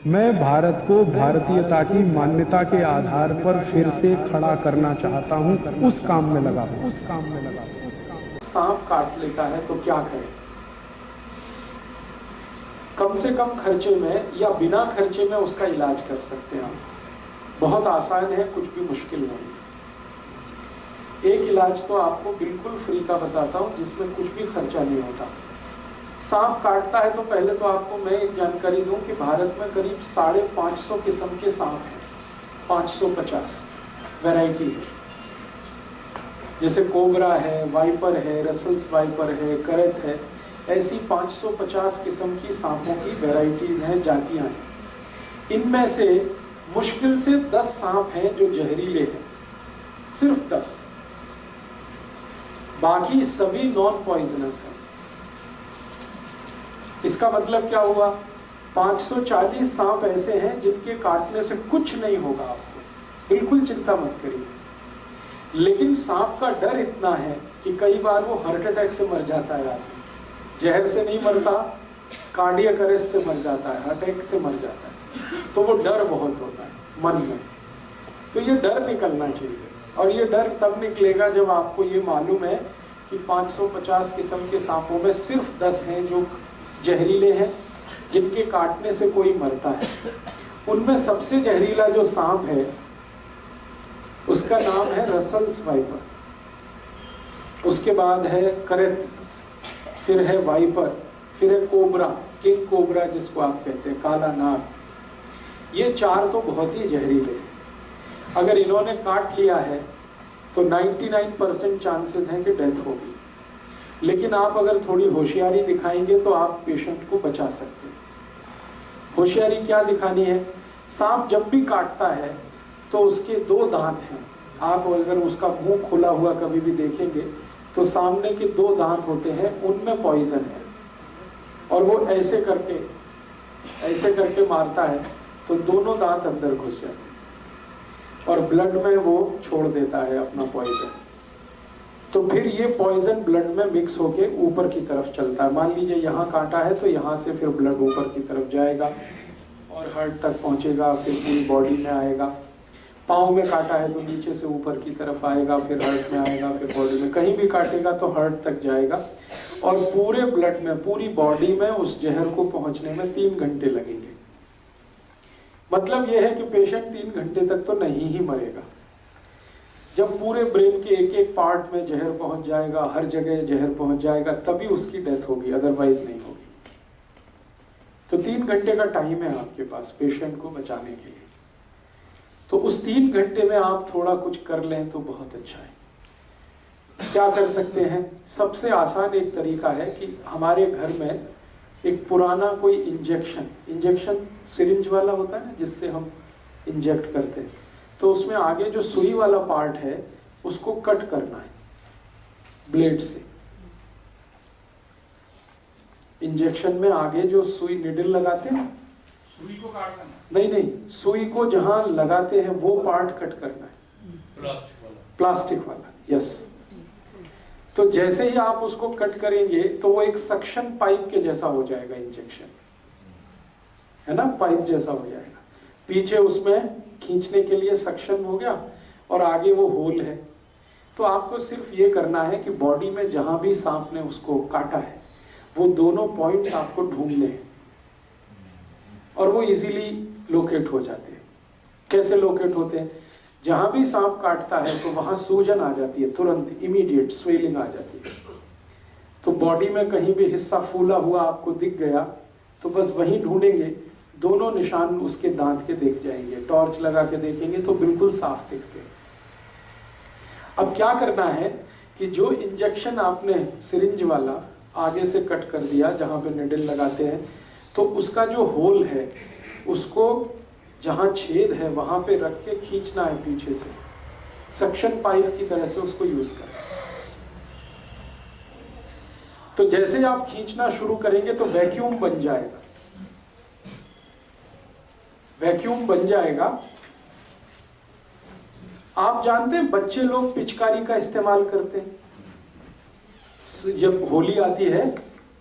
मैं भारत को भारतीयता की मान्यता के आधार पर फिर से खड़ा करना चाहता हूं, उस काम में लगा हूं। सांप काट लेता है तो क्या करें? कम से कम खर्चे में या बिना खर्चे में उसका इलाज कर सकते हैं हम। बहुत आसान है, कुछ भी मुश्किल नहीं। एक इलाज तो आपको बिल्कुल फ्री का बताता हूं, जिसमें कुछ भी खर्चा नहीं होता। सांप काटता है तो पहले तो आपको मैं एक जानकारी दूं कि भारत में करीब 550 किस्म के सांप हैं। 550 वैरायटी है, जैसे कोबरा है, वाइपर है, रसल्स वाइपर है, करत है। ऐसी 550 किस्म की सांपों की वैरायटीज हैं, जातियां हैं। इनमें से मुश्किल से 10 सांप हैं जो जहरीले हैं, सिर्फ 10। बाकी सभी नॉन पॉइजनस हैं। इसका मतलब क्या हुआ? 540 सांप ऐसे हैं जिनके काटने से कुछ नहीं होगा आपको, बिल्कुल चिंता मत करिए। लेकिन सांप का डर इतना है कि कई बार वो हार्ट अटैक से मर जाता है आदमी। जहर से नहीं मरता, कार्डियक अरेस्ट से मर जाता है, हार्ट अटैक से मर जाता है। तो वो डर बहुत होता है मन में। तो ये डर निकलना चाहिए, और ये डर तब निकलेगा जब आपको ये मालूम है कि 550 किस्म के सांपों में सिर्फ 10 हैं जो जहरीले हैं, जिनके काटने से कोई मरता है। उनमें सबसे जहरीला जो सांप है उसका नाम है रसल्स वाइपर, उसके बाद है करत, फिर है वाइपर, फिर है कोबरा, किंग कोबरा जिसको आप कहते हैं, काला नाग। ये 4 तो बहुत ही जहरीले हैं। अगर इन्होंने काट लिया है तो 99% चांसेस हैं कि डेथ होगी। लेकिन आप अगर थोड़ी होशियारी दिखाएंगे तो आप पेशेंट को बचा सकते हैं। होशियारी क्या दिखानी है? सांप जब भी काटता है तो उसके 2 दांत हैं। आप अगर उसका मुंह खुला हुआ कभी भी देखेंगे तो सामने के 2 दांत होते हैं, उनमें पॉइजन है। और वो ऐसे करके मारता है तो दोनों दांत अंदर घुस जाते हैं और ब्लड में वो छोड़ देता है अपना पॉइजन। तो फिर ये पॉइजन ब्लड में मिक्स होके ऊपर की तरफ चलता है। मान लीजिए यहाँ काटा है तो यहाँ से फिर ब्लड ऊपर की तरफ जाएगा और हार्ट तक पहुंचेगा, फिर पूरी बॉडी में आएगा। पाँव में काटा है तो नीचे से ऊपर की तरफ आएगा, फिर हार्ट में आएगा, फिर बॉडी में। कहीं भी काटेगा तो हार्ट तक जाएगा और पूरे ब्लड में, पूरी बॉडी में उस जहर को पहुंचने में 3 घंटे लगेंगे। मतलब यह है कि पेशेंट 3 घंटे तक तो नहीं ही मरेगा। जब पूरे ब्रेन के एक एक पार्ट में जहर पहुंच जाएगा, हर जगह जहर पहुंच जाएगा, तभी उसकी डेथ होगी, अदरवाइज नहीं होगी। तो 3 घंटे का टाइम है आपके पास पेशेंट को बचाने के लिए। तो उस 3 घंटे में आप थोड़ा कुछ कर लें तो बहुत अच्छा है। क्या कर सकते हैं? सबसे आसान एक तरीका है कि हमारे घर में एक पुराना कोई इंजेक्शन सिरिंज वाला होता है ना, जिससे हम इंजेक्ट करते हैं। तो उसमें आगे जो सुई वाला पार्ट है उसको कट करना है ब्लेड से। इंजेक्शन में आगे जो सुई निडल लगाते हैं, सुई को काटना? नहीं, सुई को जहां लगाते हैं वो पार्ट कट करना है, प्लास्टिक वाला। यस। तो जैसे ही आप उसको कट करेंगे तो वो एक सक्शन पाइप के जैसा हो जाएगा, इंजेक्शन है ना, पाइप जैसा हो जाएगा। पीछे उसमें खींचने के लिए सक्शन हो गया और आगे वो होल है। तो आपको सिर्फ ये करना है कि बॉडी में जहां भी सांप ने उसको काटा है वो दोनों पॉइंट्स आपको ढूंढने हैं और वो इजीली लोकेट हो जाते हैं। कैसे लोकेट होते हैं? जहां भी सांप काटता है तो वहां सूजन आ जाती है, तुरंत इमीडिएट स्वेलिंग आ जाती है। तो बॉडी में कहीं भी हिस्सा फूला हुआ आपको दिख गया तो बस वहीं ढूंढेंगे, दोनों निशान उसके दांत के दिख जाएंगे। टॉर्च लगा के देखेंगे तो बिल्कुल साफ दिखते हैं। अब क्या करना है कि जो इंजेक्शन आपने सिरिंज वाला आगे से कट कर दिया जहां पे निडल लगाते हैं, तो उसका जो होल है उसको जहां छेद है वहां पे रख के खींचना है पीछे से, सक्शन पाइप की तरह से उसको यूज करें। तो जैसे ही आप खींचना शुरू करेंगे तो वैक्यूम बन जाएगा। वैक्यूम बन जाएगा। आप जानते हैं बच्चे लोग पिचकारी का इस्तेमाल करते हैं। जब होली आती है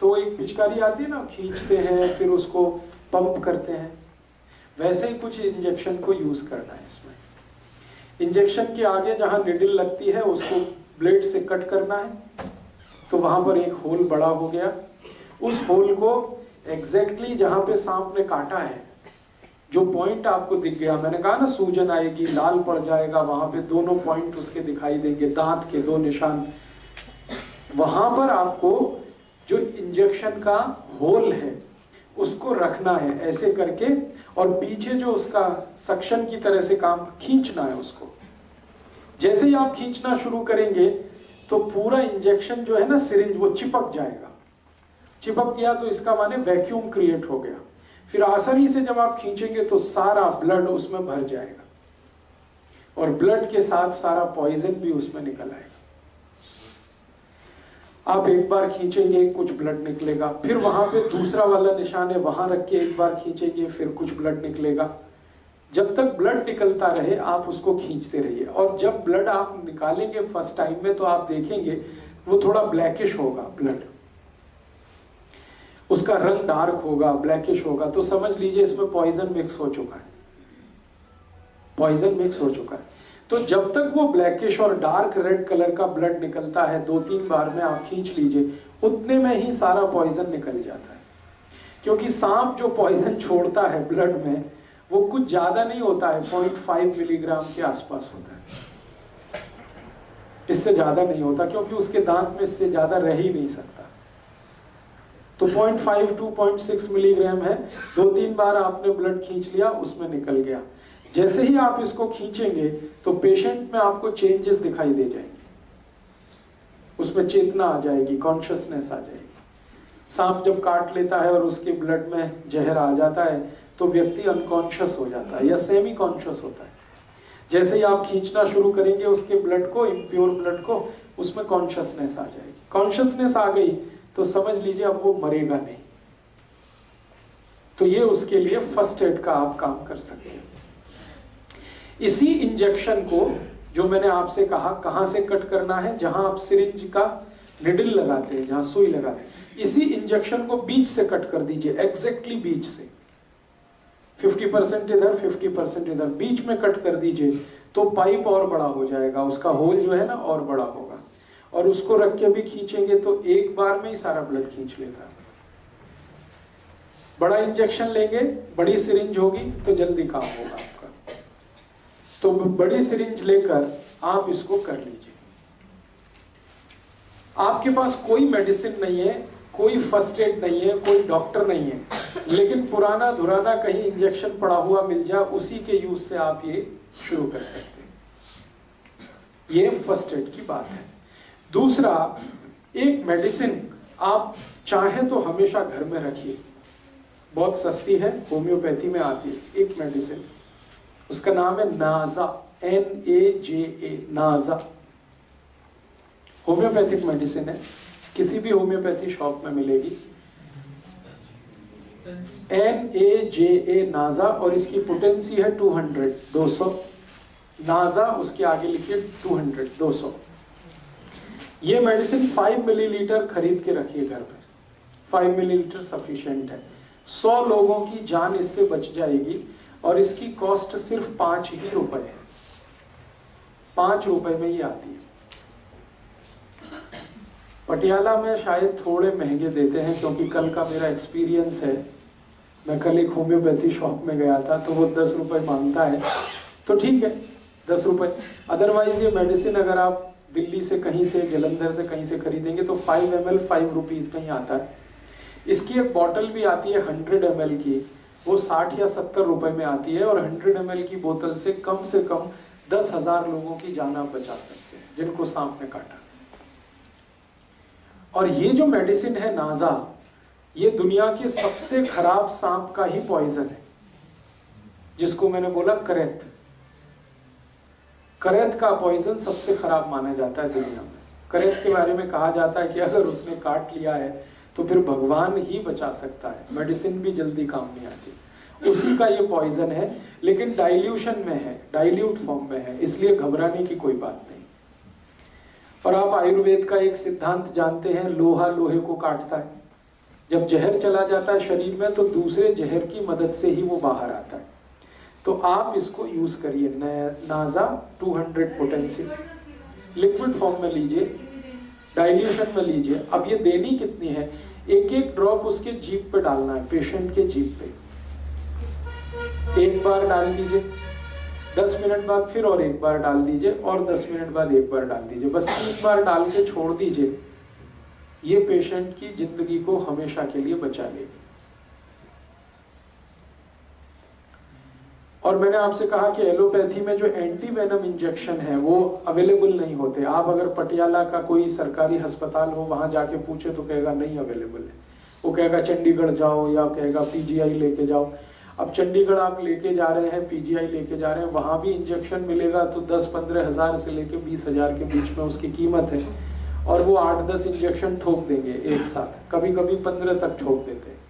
तो एक पिचकारी आती है ना, खींचते हैं फिर उसको पंप करते हैं। वैसे ही कुछ इंजेक्शन को यूज करना है इसमें। इंजेक्शन के आगे जहां निडल लगती है उसको ब्लेड से कट करना है, तो वहां पर एक होल बड़ा हो गया। उस होल को एग्जैक्टली जहां पे सांप ने काटा है, जो पॉइंट आपको दिख गया, मैंने कहा ना सूजन आएगी, लाल पड़ जाएगा, वहां पे दोनों पॉइंट उसके दिखाई देंगे, दांत के 2 निशान, वहां पर आपको जो इंजेक्शन का होल है उसको रखना है ऐसे करके, और पीछे जो उसका सक्शन की तरह से काम खींचना है उसको। जैसे ही आप खींचना शुरू करेंगे तो पूरा इंजेक्शन जो है ना सिरिंज वो चिपक जाएगा। चिपक गया तो इसका माने वैक्यूम क्रिएट हो गया। फिर आसानी से जब आप खींचेंगे तो सारा ब्लड उसमें भर जाएगा, और ब्लड के साथ सारा पॉइजन भी उसमें निकल आएगा। आप एक बार खींचेंगे कुछ ब्लड निकलेगा, फिर वहां पे दूसरा वाला निशान है वहां रख के एक बार खींचेंगे फिर कुछ ब्लड निकलेगा। जब तक ब्लड निकलता रहे आप उसको खींचते रहिए, और जब ब्लड आप निकालेंगे फर्स्ट टाइम में तो आप देखेंगे वो थोड़ा ब्लैकिश होगा, ब्लड उसका रंग डार्क होगा, ब्लैकिश होगा, तो समझ लीजिए इसमें पॉइजन मिक्स हो चुका है, पॉइजन मिक्स हो चुका है। तो जब तक वो ब्लैकिश और डार्क रेड कलर का ब्लड निकलता है 2-3 बार में आप खींच लीजिए, उतने में ही सारा पॉइजन निकल जाता है। क्योंकि सांप जो पॉइजन छोड़ता है ब्लड में वो कुछ ज्यादा नहीं होता है, 0.5 मिलीग्राम के आसपास होता है, इससे ज्यादा नहीं होता, क्योंकि उसके दांत में इससे ज्यादा रह ही नहीं सकता। तो 0.5 to 0.6 मिलीग्राम है। 2-3 बार आपने ब्लड खींच लिया, उसमें निकल गया। जैसे ही आप इसको खींचेंगे तो पेशेंट में आपको चेंजेस दिखाई दे जाएंगे, उसमें चेतना आ जाएगी, कॉन्शियसनेस आ जाएगी। सांप जब काट लेता है और उसके ब्लड में जहर आ जाता है तो व्यक्ति अनकॉन्शियस हो जाता है या सेमी कॉन्शियस होता है। जैसे ही आप खींचना शुरू करेंगे उसके ब्लड को, इम्प्योर ब्लड को, उसमें कॉन्शियसनेस आ जाएगी। कॉन्शियसनेस आ गई तो समझ लीजिए अब वो मरेगा नहीं। तो ये उसके लिए फर्स्ट एड का आप काम कर सकते हैं। इसी इंजेक्शन को जो मैंने आपसे कहा कहां से कट करना है, जहां आप सिरिंज का निडल लगाते हैं, जहां सुई लगाते हैं, इसी इंजेक्शन को बीच से कट कर दीजिए, एग्जैक्टली बीच से। 50% इधर 50% इधर, बीच में कट कर दीजिए तो पाइप और बड़ा हो जाएगा, उसका होल जो है ना और बड़ा होगा। और उसको रख के भी खींचेंगे तो एक बार में ही सारा ब्लड खींच लेता है। बड़ा इंजेक्शन लेंगे, बड़ी सिरिंज होगी तो जल्दी काम होगा आपका। तो बड़ी सिरिंज लेकर आप इसको कर लीजिए। आपके पास कोई मेडिसिन नहीं है, कोई फर्स्ट एड नहीं है, कोई डॉक्टर नहीं है, लेकिन पुराना धुराना कहीं इंजेक्शन पड़ा हुआ मिल जाए, उसी के यूज से आप ये शुरू कर सकते हैं। ये फर्स्ट एड की बात है। दूसरा, एक मेडिसिन आप चाहें तो हमेशा घर में रखिए, बहुत सस्ती है, होम्योपैथी में आती है एक मेडिसिन, उसका नाम है नाजा, NAJA, नाजा। होम्योपैथिक मेडिसिन है, किसी भी होम्योपैथी शॉप में मिलेगी। NAJA नाजा, और इसकी पोटेंसी है 200। नाजा उसके आगे लिखिए 200। ये मेडिसिन 5 मिलीलीटर खरीद के रखिए घर पर, 5 मिलीलीटर सफिशिएंट है। 100 लोगों की जान इससे बच जाएगी, और इसकी कॉस्ट सिर्फ 5 ही रुपए है, 5 रुपए में ही आती है। पटियाला में शायद थोड़े महंगे देते हैं, क्योंकि कल का मेरा एक्सपीरियंस है, मैं कल एक होम्योपैथी शॉप में गया था तो वो 10 रुपए मांगता है, तो ठीक है 10 रुपए। अदरवाइज ये मेडिसिन अगर आप दिल्ली से कहीं से, जलंधर से कहीं से खरीदेंगे तो 5 ml 5 रुपीज में ही आता है। इसकी एक बॉटल भी आती है 100 ml की, वो 60 या 70 रुपए में आती है, और 100 ml की बोतल से कम 10,000 लोगों की जान आप बचा सकते हैं जिनको सांप ने काटा। और ये जो मेडिसिन है नाजा, ये दुनिया के सबसे खराब सांप का ही पॉइजन है, जिसको मैंने बोला करैत। करैत का पॉइजन सबसे खराब माना जाता है दुनिया में। करैत के बारे में कहा जाता है कि अगर उसने काट लिया है तो फिर भगवान ही बचा सकता है, मेडिसिन भी जल्दी काम नहीं आती। उसी का ये पॉइजन है, लेकिन डाइल्यूशन में है, डाइल्यूट फॉर्म में है, इसलिए घबराने की कोई बात नहीं। और आप आयुर्वेद का एक सिद्धांत जानते हैं, लोहा लोहे को काटता है। जब जहर चला जाता है शरीर में तो दूसरे जहर की मदद से ही वो बाहर आता है। तो आप इसको यूज करिए। नाजा 200 पोटेंसी लिक्विड फॉर्म में लीजिए, डाइल्यूशन में लीजिए। अब ये देनी कितनी है, एक एक ड्रॉप उसके जीभ पे डालना है, पेशेंट के जीभ पे। एक बार डाल दीजिए, 10 मिनट बाद फिर और एक बार डाल दीजिए, और 10 मिनट बाद एक बार डाल दीजिए। बस 3 बार डाल के छोड़ दीजिए। ये पेशेंट की जिंदगी को हमेशा के लिए बचा लेगी। और मैंने आपसे कहा कि एलोपैथी में जो एंटी वेनम इंजेक्शन है वो अवेलेबल नहीं होते। आप अगर पटियाला का कोई सरकारी अस्पताल हो, वहां जाके पूछे तो कहेगा नहीं अवेलेबल है। वो कहेगा चंडीगढ़ जाओ, या कहेगा पीजीआई लेके जाओ। अब चंडीगढ़ आप लेके जा रहे हैं, पीजीआई लेके जा रहे हैं, वहां भी इंजेक्शन मिलेगा तो 10-15 हजार से लेके 20 हजार के बीच में उसकी कीमत है। और वो 8-10 इंजेक्शन ठोक देंगे एक साथ, कभी कभी 15 तक ठोक देते हैं।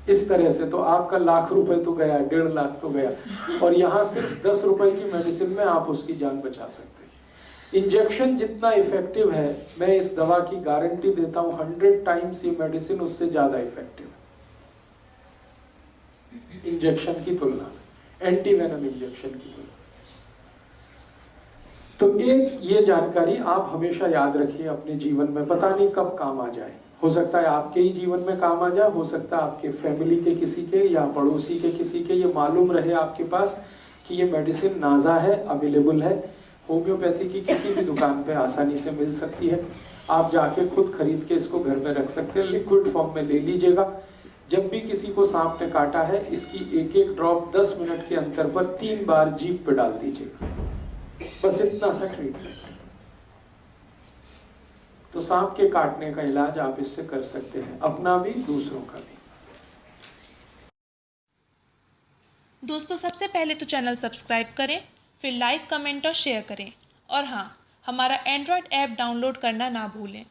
इस तरह से तो आपका लाख रुपए तो गया, 1.5 लाख तो गया। और यहाँ सिर्फ 10 रुपए की मेडिसिन में आप उसकी जान बचा सकते हैं। इंजेक्शन जितना इफेक्टिव है, मैं इस दवा की गारंटी देता हूं 100 टाइम्स ये मेडिसिन उससे ज्यादा इफेक्टिव है इंजेक्शन की तुलना में, एंटी वेनम इंजेक्शन की तुलना। तो एक ये जानकारी आप हमेशा याद रखिए अपने जीवन में, पता नहीं कब काम आ जाए। हो सकता है आपके ही जीवन में काम आ जाए, हो सकता है आपके फैमिली के किसी के या पड़ोसी के किसी के ये मालूम रहे आपके पास कि ये मेडिसिन नाजा है, अवेलेबल है। होम्योपैथी की किसी भी दुकान पे आसानी से मिल सकती है। आप जाके खुद खरीद के इसको घर में रख सकते हैं, लिक्विड फॉर्म में ले लीजिएगा। जब भी किसी को सांप ने काटा है, इसकी एक एक ड्रॉप 10 मिनट के अंतर पर 3 बार जीभ पे डाल दीजिएगा। बस इतना सा ट्रीटमेंट। तो सांप के काटने का इलाज आप इससे कर सकते हैं, अपना भी दूसरों का भी। दोस्तों, सबसे पहले तो चैनल सब्सक्राइब करें, फिर लाइक, कमेंट और शेयर करें। और हाँ, हमारा एंड्रॉयड ऐप डाउनलोड करना ना भूलें।